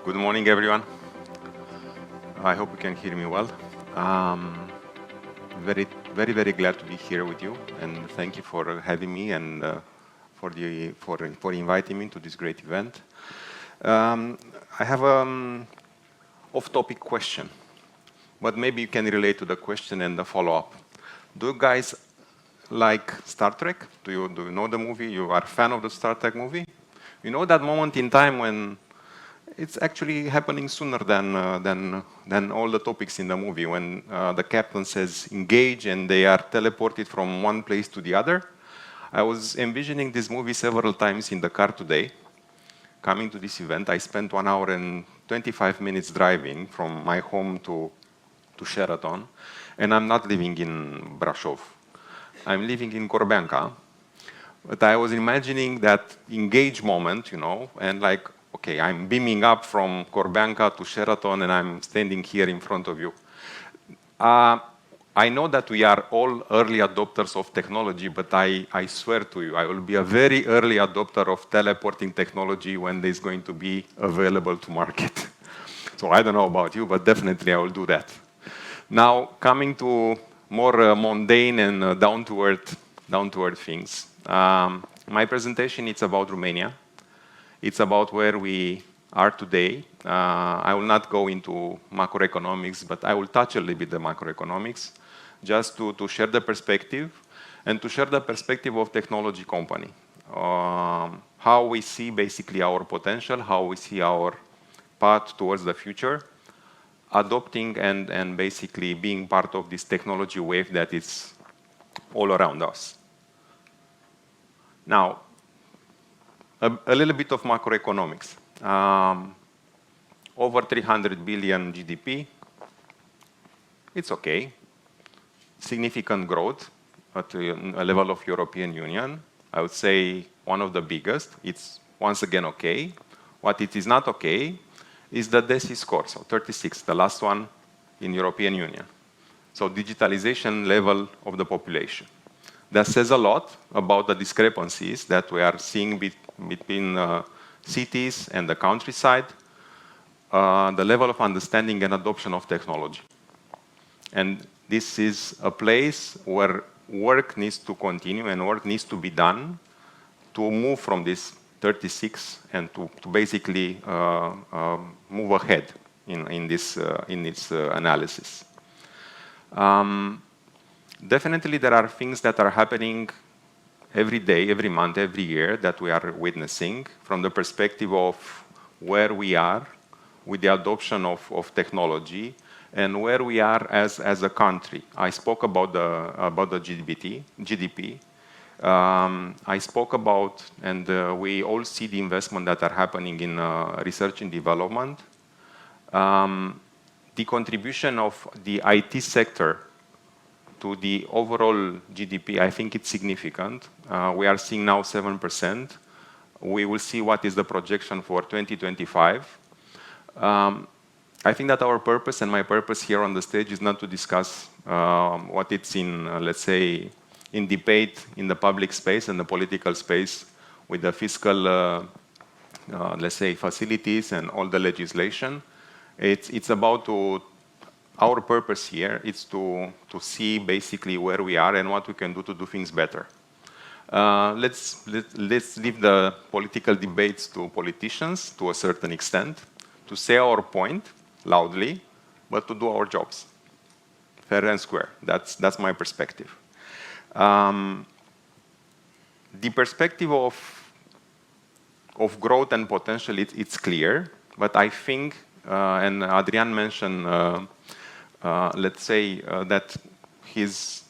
Good morning, everyone. I hope you can hear me well. Very glad to be here with you, and thank you for having me and for inviting me to this great event. I have an off-topic question, but maybe you can relate to the question and the follow-up. Do you guys like Star Trek? Do you know the movie? You are a fan of the Star Trek movie? You know that moment in time when it's actually happening sooner than all the topics in the movie, when the captain says engage and they are teleported from one place to the other. I was envisioning this movie several times in the car today. Coming to this event, I spent 1 hour and 25 minutes driving from my home to Sheraton, and I'm not living in Brasov. I'm living in Corbeanca. But I was imagining that engage moment, and like, okay, I'm beaming up from Corbeanca to Sheraton and I'm standing here in front of you. I know that we are all early adopters of technology, but I swear to you, I will be a very early adopter of teleporting technology when it's going to be available to market. So I don't know about you, but definitely I will do that. Now, coming to more mundane and down-to-earth things. My presentation is about Romania. It's about where we are today. I will not go into macroeconomics, but I will touch a little bit the macroeconomics, just to share the perspective and to share the perspective of technology company. How we see basically our potential, how we see our path towards the future, adopting and basically being part of this technology wave that is all around us. Now, a little bit of macroeconomics. Over 300 billion GDP. It's okay. Significant growth at a level of European Union. I would say one of the biggest. It's once again okay. What it is not okay is the DESI score, so 36, the last one in European Union. So digitalization level of the population. That says a lot about the discrepancies that we are seeing between cities and the countryside, the level of understanding and adoption of technology. And this is a place where work needs to continue and work needs to be done to move from this 36 and to basically move ahead in this analysis. Definitely there are things that are happening every day, every month, every year that we are witnessing from the perspective of where we are with the adoption of technology and where we are as a country. I spoke about the GDP. I spoke about, and we all see the investment that are happening in research and development. The contribution of the IT sector to the overall GDP, I think it's significant. We are seeing now 7%. We will see what is the projection for 2025. I think that our purpose and my purpose here on the stage is not to discuss what it's in, let's say, in debate in the public space and the political space with the fiscal, let's say, facilities and all the legislation. It's about our purpose here is to see basically where we are and what we can do to do things better. Let's leave the political debates to politicians to a certain extent, to say our point loudly, but to do our jobs. Fair and square. That's my perspective. The perspective of growth and potential, it's clear, but I think, and Adrian mentioned, let's say that he's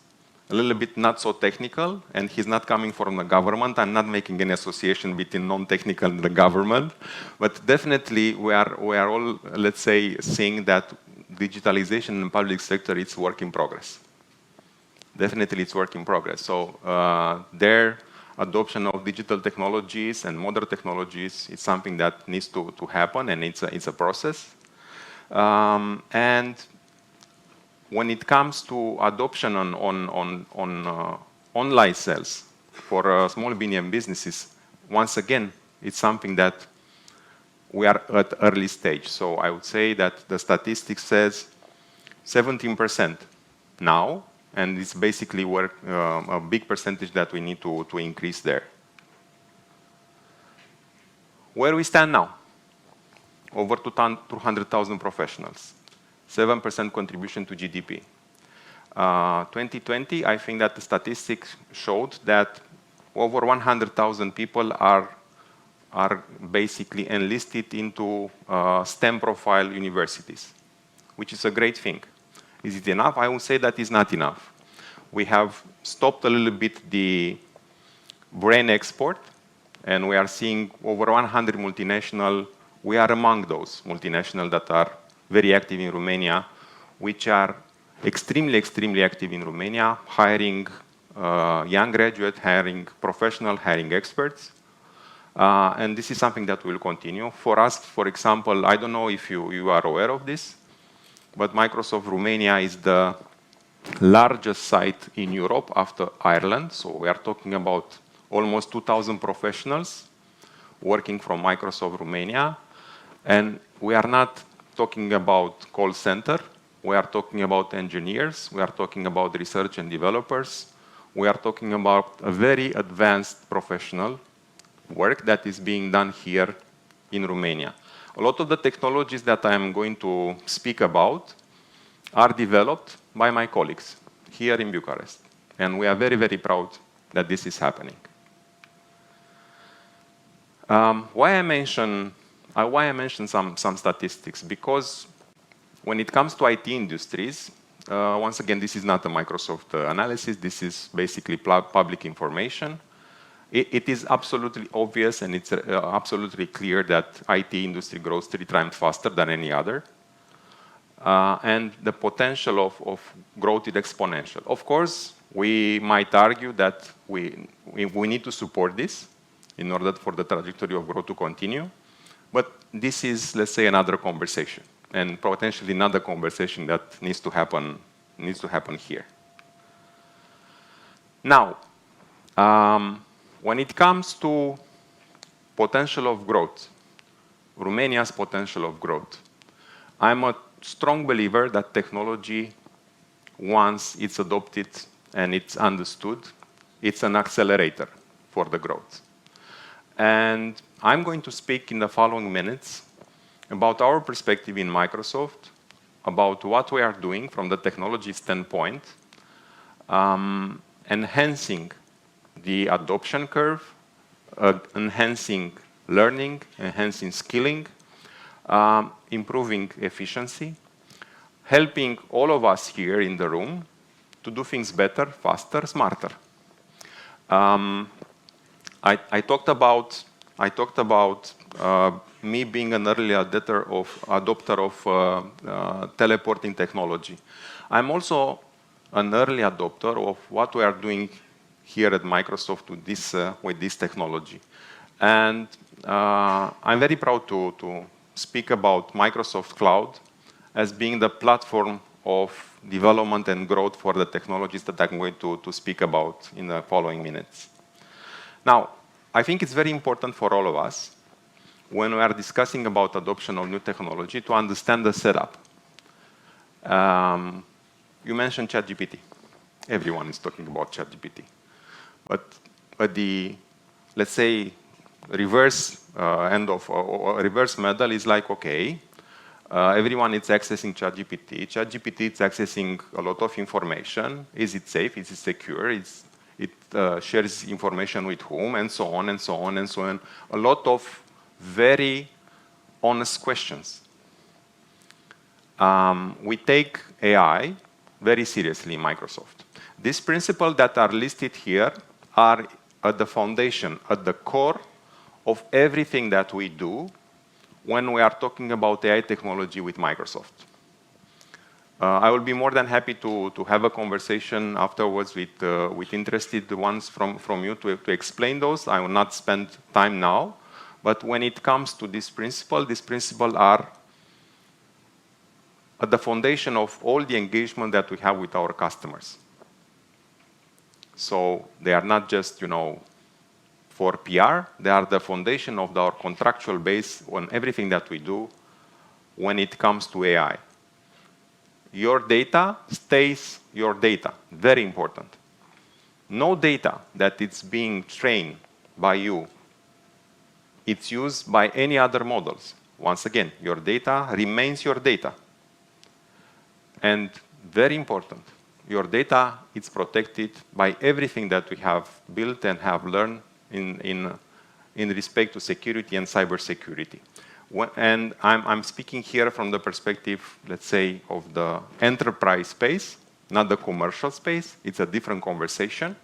a little bit not so technical and he's not coming from the government. I'm not making any association between non-technical and the government, but definitely we are all, let's say, seeing that digitalization in the public sector, it's work in progress. Definitely it's work in progress. So their adoption of digital technologies and modern technologies is something that needs to happen, and it's a process. And when it comes to adoption on online sales for small medium businesses, once again, it's something that we are at early stage. So I would say that the statistics says 17% now, and it's basically a big percentage that we need to increase there. Where we stand now? Over 200,000 professionals, 7% contribution to GDP. 2020, I think that the statistics showed that over 100,000 people are basically enlisted into STEM profile universities, which is a great thing. Is it enough? I would say that is not enough. We have stopped a little bit the brain export, and we are seeing over 100 multinational. We are among those multinational that are very active in Romania, which are extremely, extremely active in Romania, hiring young graduates, hiring professionals, hiring experts. And this is something that will continue. For us, for example, I don't know if you are aware of this, but Microsoft Romania is the largest site in Europe after Ireland. So we are talking about almost 2,000 professionals working from Microsoft Romania. And we are not talking about call center. We are talking about engineers. We are talking about research and developers. We are talking about a very advanced professional work that is being done here in Romania. A lot of the technologies that I am going to speak about are developed by my colleagues here in Bucharest. And we are very, very proud that this is happening. Why I mention some statistics? Because when it comes to IT industries, once again, this is not a Microsoft analysis. This is basically public information. It is absolutely obvious and it's absolutely clear that IT industry grows 3 times faster than any other. And the potential of growth is exponential. Of course, we might argue that we need to support this in order for the trajectory of growth to continue. But this is, let's say, another conversation, and potentially another conversation that needs to happen here. Now, when it comes to potential of growth, Romania's potential of growth, I'm a strong believer that technology, once it's adopted and it's understood, it's an accelerator for the growth. And I'm going to speak in the following minutes about our perspective in Microsoft, about what we are doing from the technology standpoint, enhancing the adoption curve, enhancing learning, enhancing skilling, improving efficiency, helping all of us here in the room to do things better, faster, smarter. I talked about me being an early adopter of teleporting technology. I'm also an early adopter of what we are doing here at Microsoft with this technology. And I'm very proud to speak about Microsoft Cloud as being the platform of development and growth for the technologies that I'm going to speak about in the following minutes. Now, I think it's very important for all of us, when we are discussing about adoption of new technology, to understand the setup. You mentioned ChatGPT. Everyone is talking about ChatGPT. But at the, let's say, reverse end of reverse medal is like, okay, everyone is accessing ChatGPT. ChatGPT is accessing a lot of information. Is it safe? Is it secure? It shares information with whom, and so on, and so on, and so on. A lot of very honest questions. We take AI very seriously in Microsoft. These principles that are listed here are at the foundation, at the core of everything that we do when we are talking about AI technology with Microsoft. I will be more than happy to have a conversation afterwards with interested ones from you to explain those. I will not spend time now, but when it comes to these principles are at the foundation of all the engagement that we have with our customers. So they are not just, for PR. They are the foundation of our contractual base on everything that we do when it comes to AI. Your data stays your data. Very important. No data that it's being trained by you, it's used by any other models. Once again, your data remains your data. And very important, your data is protected by everything that we have built and have learned in respect to security and cybersecurity. And I'm speaking here from the perspective, let's say, of the enterprise space, not the commercial space. It's a different conversation.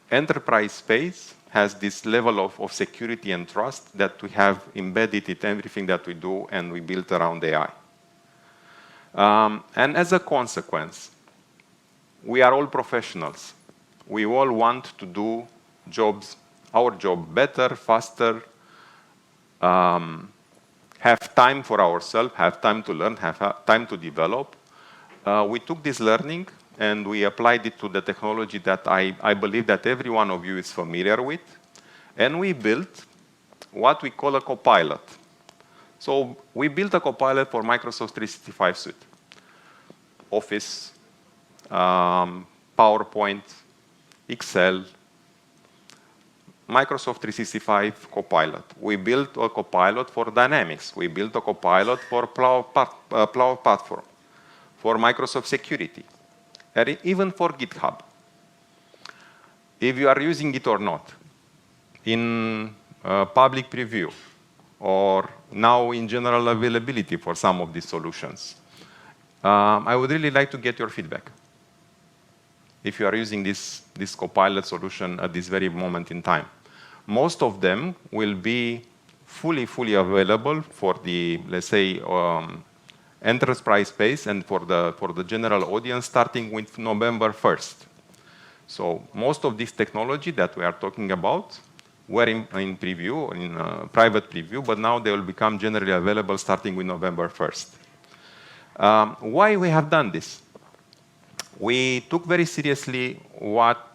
Enterprise space has this level of security and trust that we have embedded in everything that we do and we built around AI. And as a consequence, we are all professionals. We all want to do our job better, faster, have time for ourselves, have time to learn, have time to develop. We took this learning and we applied it to the technology that I believe that every one of you is familiar with. And we built what we call a copilot. So we built a copilot for Microsoft 365 suite. Office, PowerPoint, Excel, Microsoft 365 Copilot. We built a Copilot for Dynamics. We built a Copilot for Cloud Platform, for Microsoft Security, and even for GitHub. If you are using it or not, in public preview, or now in general availability for some of these solutions, I would really like to get your feedback. If you are using this Copilot solution at this very moment in time. Most of them will be fully available for the, let's say, enterprise space and for the general audience starting with November 1st. So most of this technology that we are talking about were in preview, in private preview, but now they will become generally available starting with November 1st. Why we have done this? We took very seriously what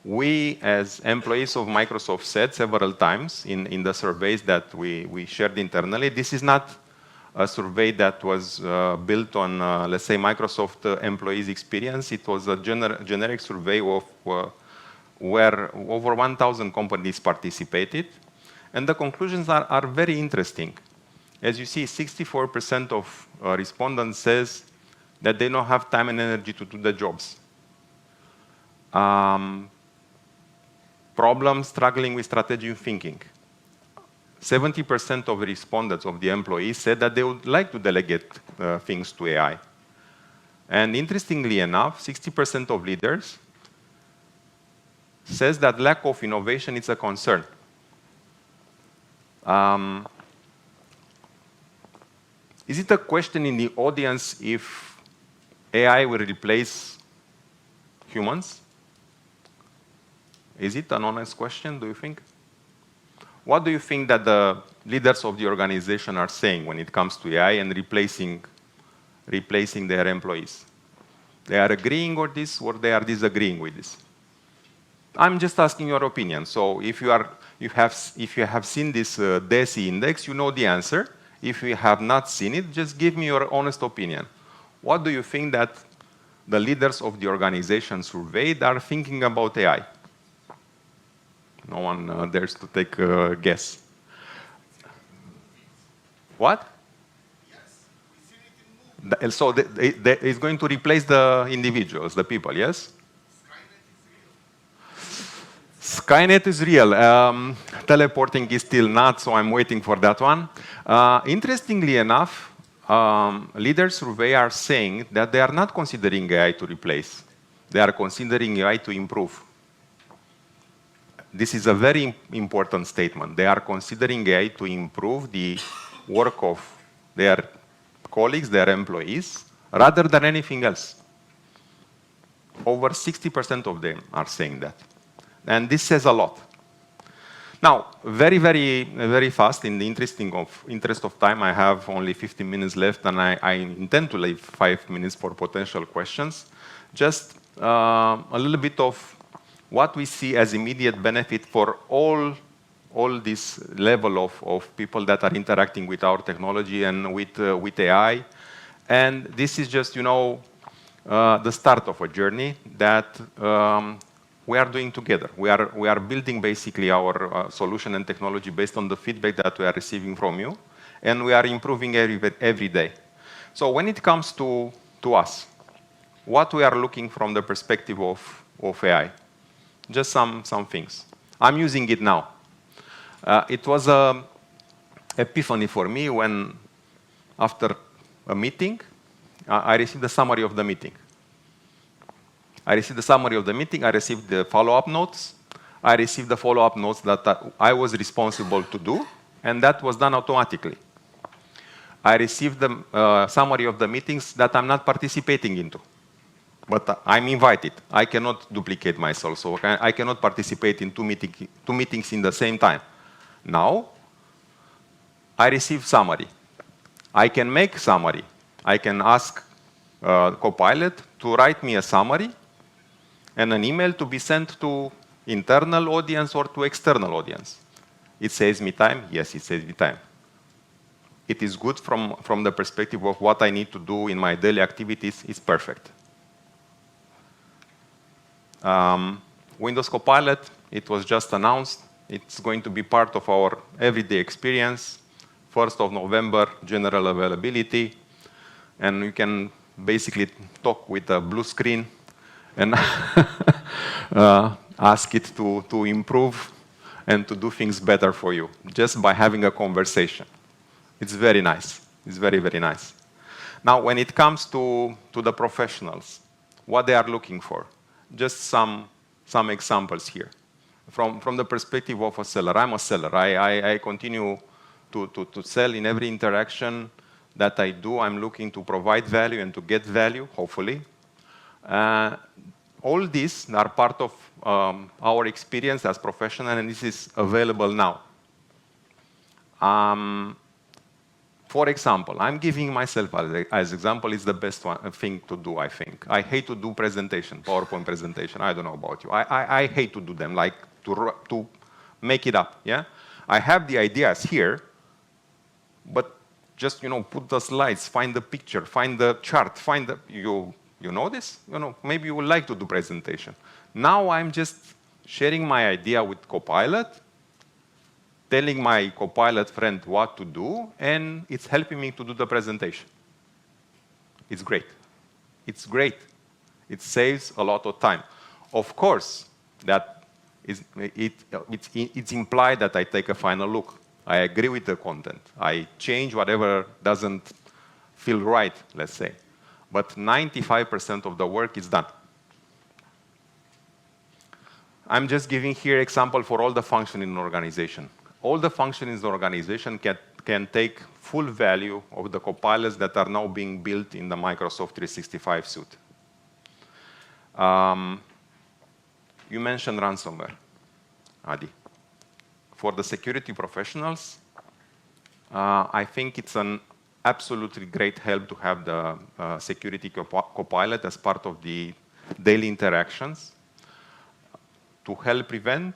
we as employees of Microsoft said several times in the surveys that we shared internally. This is not a survey that was built on, let's say, Microsoft employees' experience. It was a generic survey of where over 1,000 companies participated. And the conclusions are very interesting. As you see, 64% of respondents says that they don't have time and energy to do the jobs. Problems struggling with strategic thinking. 70% of respondents of the employees said that they would like to delegate things to AI. And interestingly enough, 60% of leaders says that lack of innovation is a concern. Is it a question in the audience if AI will replace humans? Is it an honest question, do you think? What do you think that the leaders of the organization are saying when it comes to AI and replacing their employees? They are agreeing with this or they are disagreeing with this? I'm just asking your opinion. So if you have seen this DESI index, you know the answer. If you have not seen it, just give me your honest opinion. What do you think that the leaders of the organization surveyed are thinking about AI? No one dares to take a guess. What? Yes, we see it in So it's going to replace the individuals, the people, yes? Skynet is real. Teleporting is still not, so I'm waiting for that one. Interestingly enough, leaders survey are saying that they are not considering AI to replace. They are considering AI to improve. This is a very important statement. They are considering AI to improve the work of their colleagues, their employees, rather than anything else. Over 60% of them are saying that. And this says a lot. Now, very fast, in the interest of time, I have only 15 minutes left, and I intend to leave 5 minutes for potential questions. Just a little bit of what we see as immediate benefit for all this level of people that are interacting with our technology and with AI. And this is just, the start of a journey that we are doing together. We are building basically our solution and technology based on the feedback that we are receiving from you, and we are improving every day. So when it comes to us, what we are looking from the perspective of AI, just some things. I'm using it now. It was an epiphany for me when, after a meeting, I received the summary of the meeting. I received the summary of the meeting, I received the follow-up notes, I received the follow-up notes that I was responsible to do, and that was done automatically. I received the summary of the meetings that I'm not participating into, but I'm invited. I cannot duplicate myself, so I cannot participate in two meetings in the same time. Now, I receive summary. I can make summary. I can ask Copilot to write me a summary and an email to be sent to internal audience or to external audience. It saves me time? Yes, it saves me time. It is good from the perspective of what I need to do in my daily activities. It's perfect. Windows Copilot, it was just announced. It's going to be part of our everyday experience. 1st of November, general availability. And you can basically talk with a blue screen and ask it to improve and to do things better for you, just by having a conversation. It's very nice. It's very, very nice. Now, when it comes to the professionals, what they are looking for, just some examples here. From the perspective of a seller, I'm a seller. I continue to sell in every interaction that I do. I'm looking to provide value and to get value, hopefully. All these are part of our experience as professionals, and this is available now. For example, I'm giving myself as example. It's the best thing to do, I think. I hate to do presentation, PowerPoint presentation. I don't know about you. I hate to do them, like to make it up. Yeah, I have the ideas here, but just put the slides, find the picture, find the chart, find the you know this. Maybe you would like to do presentation. Now I'm just sharing my idea with Copilot, telling my Copilot friend what to do, and it's helping me to do the presentation. It's great. It's great. It saves a lot of time. Of course, it's implied that I take a final look. I agree with the content. I change whatever doesn't feel right, let's say. But 95% of the work is done. I'm just giving here example for all the function in an organization. All the functions in the organization can take full value of the copilots that are now being built in the Microsoft 365 suite. You mentioned ransomware, Adi. For the security professionals, I think it's an absolutely great help to have the security copilot as part of the daily interactions to help prevent,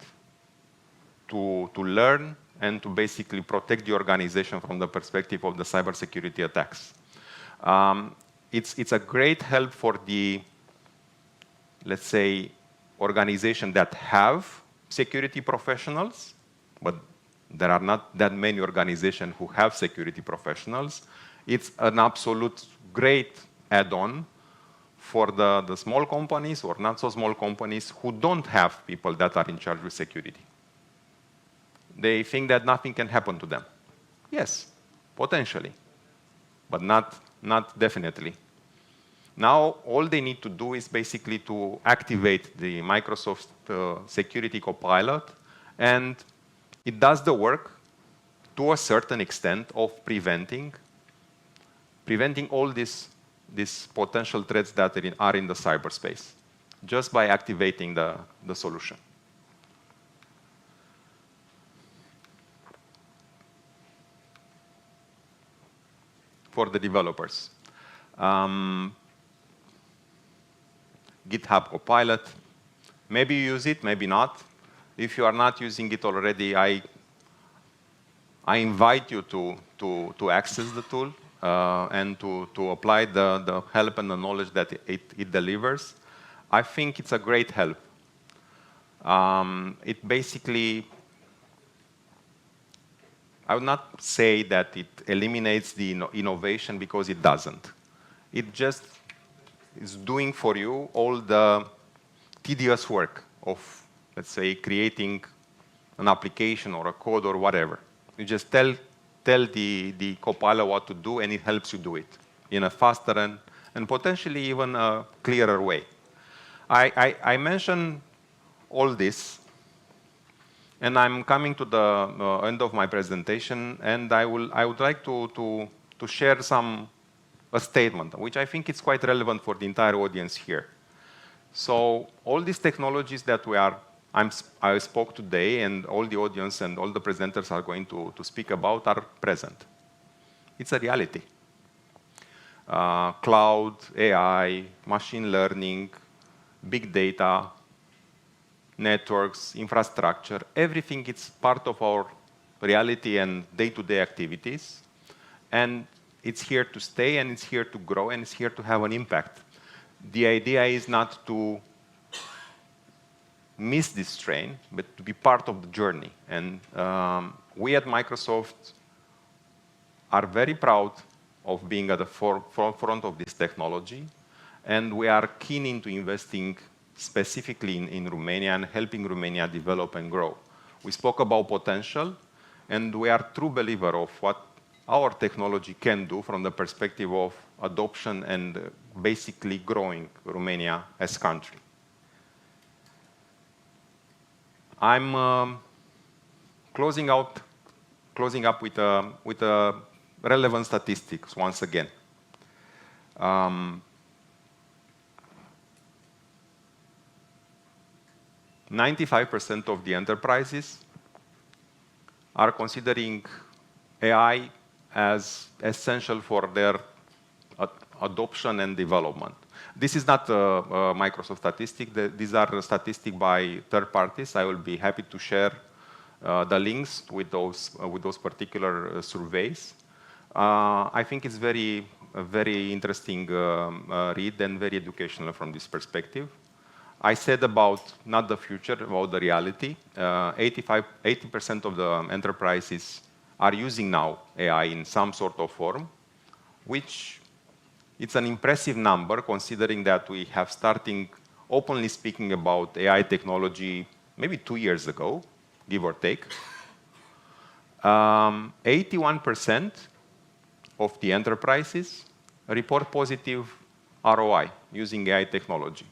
to learn, and to basically protect the organization from the perspective of the cybersecurity attacks. It's a great help for the, let's say, organization that have security professionals, but there are not that many organizations who have security professionals. It's an absolute great add-on for the small companies or not so small companies who don't have people that are in charge with security. They think that nothing can happen to them. Yes, potentially, but not definitely. Now, all they need to do is basically to activate the Microsoft Security Copilot, and it does the work to a certain extent of preventing all these potential threats that are in the cyberspace, just by activating the solution. For the developers, GitHub Copilot, Maybe you use it, maybe not. If you are not using it already, I invite you to access the tool and to apply the help and the knowledge that it delivers. I think it's a great help. It basically, I would not say that it eliminates the innovation, because it doesn't. It just is doing for you all the tedious work of, let's say, creating an application or a code or whatever. You just tell the Copilot what to do, and it helps you do it in a faster and potentially even a clearer way. I mentioned all this, and I'm coming to the end of my presentation, and I would like to share a statement, which I think is quite relevant for the entire audience here. So all these technologies that I spoke today, and all the audience and all the presenters are going to speak about, are present. It's a reality. Cloud, AI, machine learning, big data, networks, infrastructure, everything is part of our reality and day-to-day activities. And it's here to stay, and it's here to grow, and it's here to have an impact. The idea is not to miss this train, but to be part of the journey. And we at Microsoft are very proud of being at the forefront of this technology, and we are keen into investing specifically in Romania and helping Romania develop and grow. We spoke about potential, and we are true believer of what our technology can do from the perspective of adoption and basically growing Romania as a country. I'm closing up with a relevant statistics once again. 95% of the enterprises are considering AI as essential for their adoption and development. This is not a Microsoft statistic. These are statistics by third parties. I will be happy to share the links with those particular surveys. I think it's a very interesting read and very educational from this perspective. I said about not the future, about the reality. 80% of the enterprises are using now AI in some sort of form, which it's an impressive number considering that we have started openly speaking about AI technology maybe 2 years ago, give or take. 81% of the enterprises report positive ROI using AI technology.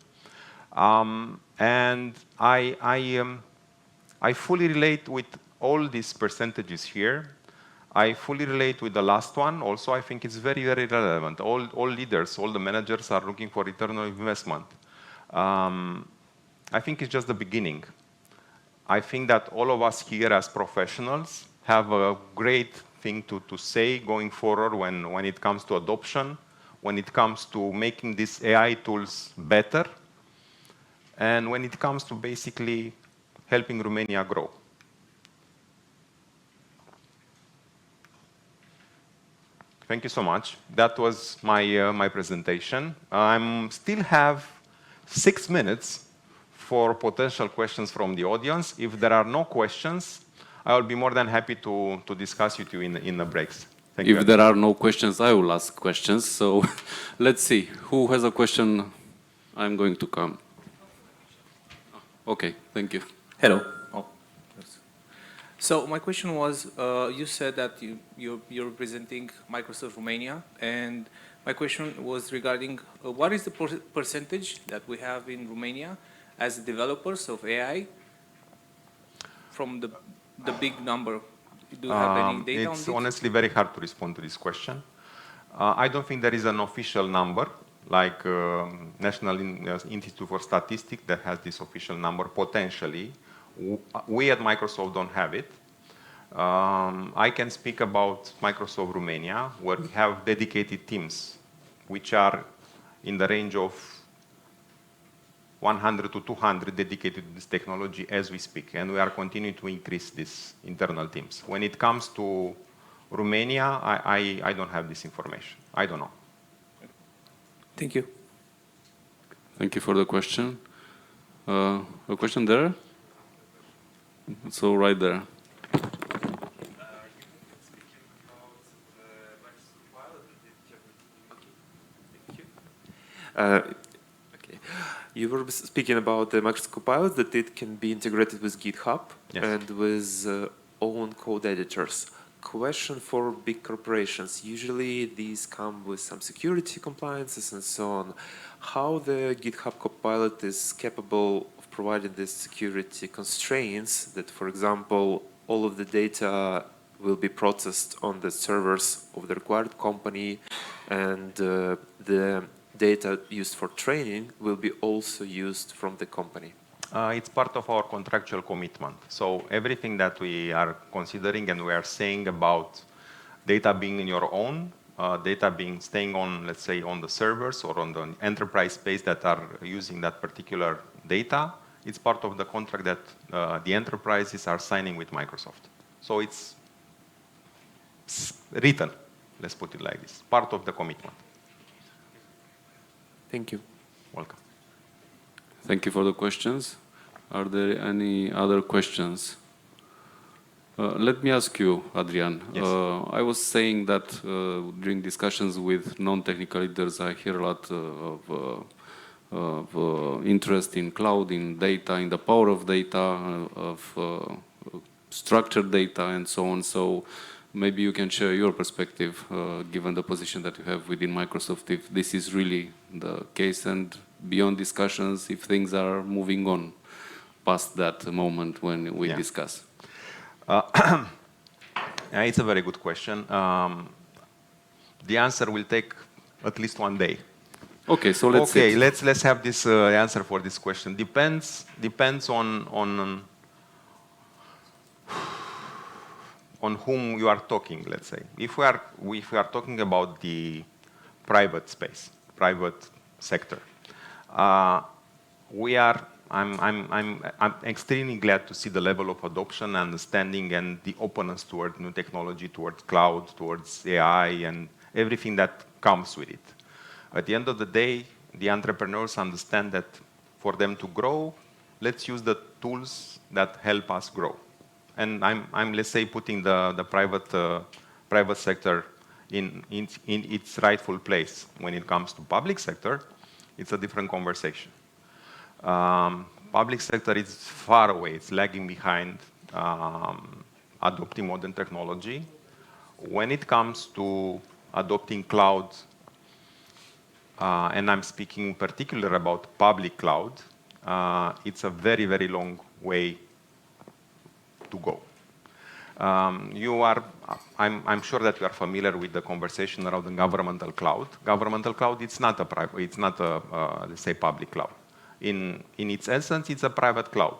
And I fully relate with all these percentages here. I fully relate with the last one. Also, I think it's very, very relevant. All leaders, all the managers are looking for return on investment. I think it's just the beginning. I think that all of us here as professionals have a great thing to say going forward when it comes to adoption, when it comes to making these AI tools better, and when it comes to basically helping Romania grow. Thank you so much. That was my presentation. I still have 6 minutes for potential questions from the audience. If there are no questions, I will be more than happy to discuss with you in the breaks. Thank you. If there are no questions, I will ask questions. So let's see. Who has a question? I'm going to come. Okay, thank you. Hello. Oh, yes. So my question was, you said that you're representing Microsoft Romania, and my question was regarding what is the percentage that we have in Romania as developers of AI from the big number? Do you have any data on this? It's honestly very hard to respond to this question. I don't think there is an official number like National Institute for Statistics that has this official number potentially. We at Microsoft don't have it. I can speak about Microsoft Romania, where we have dedicated teams which are in the range of 100 to 200 dedicated to this technology as we speak, and we are continuing to increase these internal teams. When it comes to Romania, I don't have this information. I don't know. Thank you. Thank you for the question. A question there? So right there. Okay. You were speaking about the Microsoft Copilot, that it can be integrated with GitHub and with own code editors. Question for big corporations. Usually these come with some security compliances and so on. How the GitHub Copilot is capable of providing these security constraints that, for example, all of the data will be processed on the servers of the required company, and the data used for training will be also used from the company? It's part of our contractual commitment. So everything that we are considering and we are saying about data being in your own, data being staying on, let's say, on the servers or on the enterprise space that are using that particular data, it's part of the contract that the enterprises are signing with Microsoft. So it's written, let's put it like this, part of the commitment. Thank you. Welcome. Thank you for the questions. Are there any other questions? Let me ask you, Adrian. Yes. I was saying that during discussions with non-technical leaders, I hear a lot of interest in cloud, in data, in the power of data, of structured data, and so on. So maybe you can share your perspective, given the position that you have within Microsoft, if this is really the case, and beyond discussions, if things are moving on past that moment when we discuss. It's a very good question. The answer will take at least one day. Okay, so let's okay. Let's have this answer for this question. Depends on whom you are talking. Let's say if we are talking about the private space, private sector, I'm extremely glad to see the level of adoption, understanding, and the openness towards new technology, towards cloud, towards AI, and everything that comes with it. At the end of the day, the entrepreneurs understand that for them to grow, let's use the tools that help us grow. And I'm let's say, putting the private sector in its rightful place. When it comes to public sector, it's a different conversation. Public sector is far away, it's lagging behind adopting modern technology. When it comes to adopting cloud, and I'm speaking in particular about public cloud, it's a very, very long way to go. I'm sure that you are familiar with the conversation around the governmental cloud. Governmental cloud, it's not a let's say, public cloud. In its essence, it's a private cloud.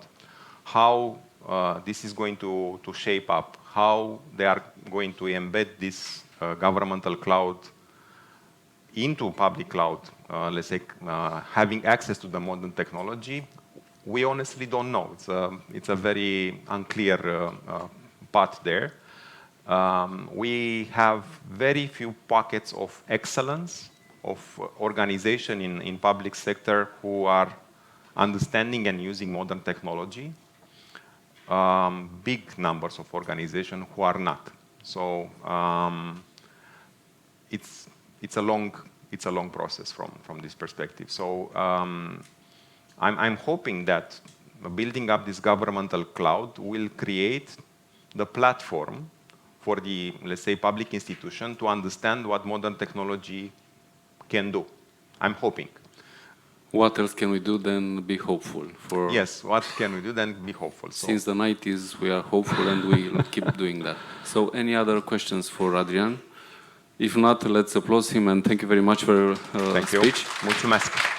How this is going to shape up, how they are going to embed this governmental cloud into public cloud, let's say, having access to the modern technology, we honestly don't know. It's a very unclear path there. We have very few pockets of excellence, of organization in public sector who are understanding and using modern technology. Big numbers of organizations who are not. So it's a long process from this perspective. So I'm hoping that building up this governmental cloud will create the platform for the, let's say, public institution to understand what modern technology can do. I'm hoping. What else can we do than be hopeful? Yes, what can we do than be hopeful? So. Since the 90s, we are hopeful and we keep doing that. So any other questions for Adrian? If not, let's applaud him and thank you very much for your speech. Mulțumesc.